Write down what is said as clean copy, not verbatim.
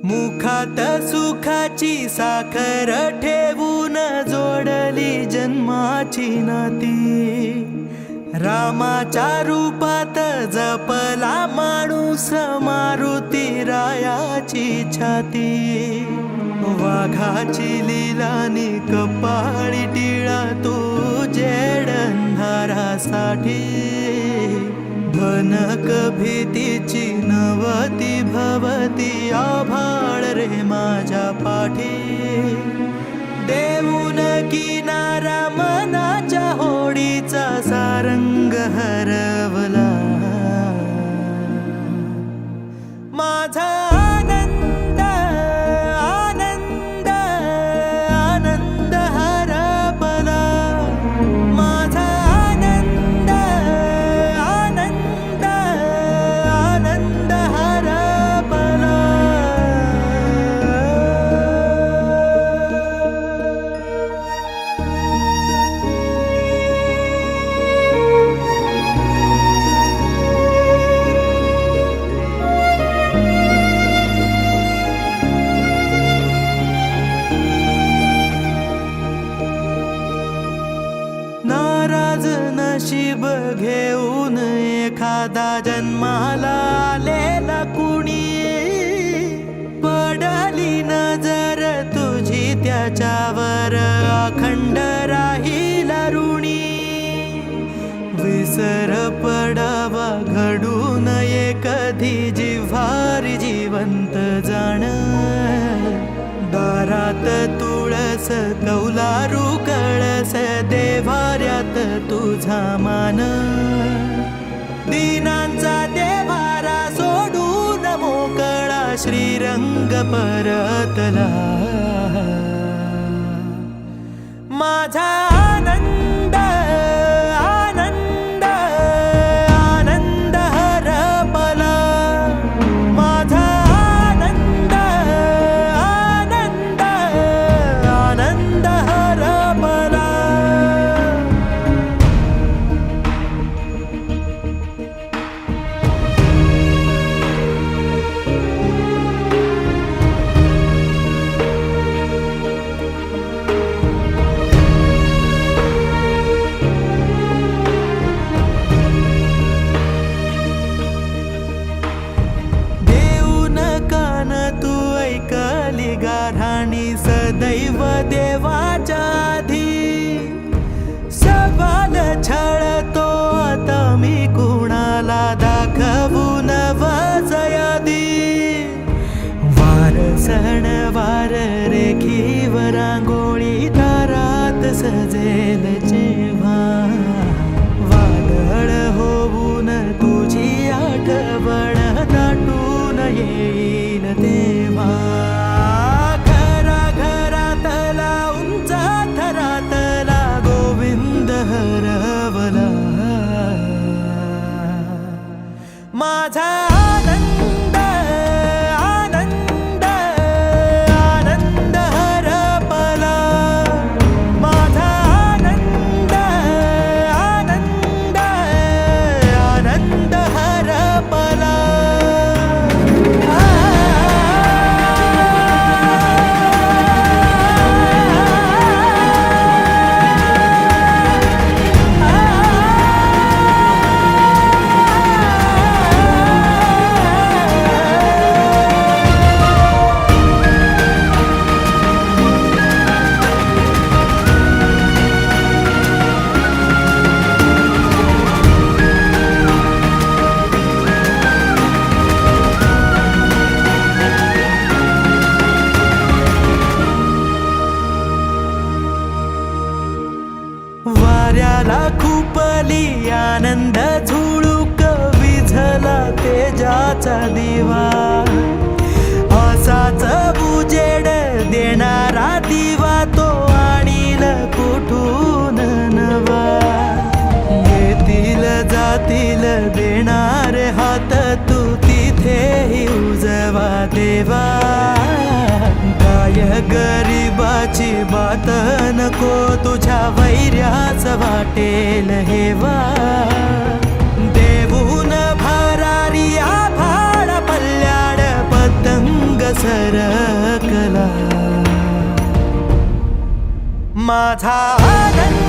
मुखात सुखाची साखर ठेवून जोडली जन्माची नाती। रामाच्या रूपात जपला माणूस मारुती रायाची छाती। वाघाची लीलानी कपाळी टिळा तू जेड अंधारासाठी। भनक भीतीची नवती भवती आभाळ रे माझ्या पाठी। देऊन किनारा मनाच्या होडीचा सारंग हरवला। माझा आनंद आनंद आनंद हरपला। माझा आनंद आनंद आनंद हरपला। नाराज नशीब घेऊन एखादा जन्माला आलेला कुणी। पडली नजर तुझी त्याच्यावर अखंड राहील ऋणी। विसर पडावा घडू नये कधी जिव्हारी जिवंत जाण। दारात तुळस कौलारू कळस देवाऱ्यात तुझा मान। दीनांचा देवारा सोडून मोकळा श्रीरंग परतला। माझा आनंद आनंद आनंद हरपला। माझा आनंद आनंद आनंद हरपला। ऐकली गाऱ्हाणी सदैव देवाच्या आधी। सवाल छळतो आता मी कुणाला दाखवून वजयादी। वार सणवार रेखीवर रांगोळी दारात सजेल जेव्हा। वादळ होऊन तुझी आठवण दाटून येईल तेव्हा। घरा घरातला उंच थरातला गोविंद हरवला। माझा आनंद आनंद आनंद हरपला। माझा आनंद आनंद आनंद हरपला। वाऱ्याला खुपली आनंद झुळूक विझला तेजाचा दिवा। असाच उजेड देणारा दिवा तो आणील कुठून नवा। येतील जातील देणारे हात तू तिथेही उजवा देवा। काय गरीबाची बात नको तुझ्या वैर्याच वाटेल हेवा। देऊन भरारी आभाळ पल्ल्याड पतंग सर माझा आनंद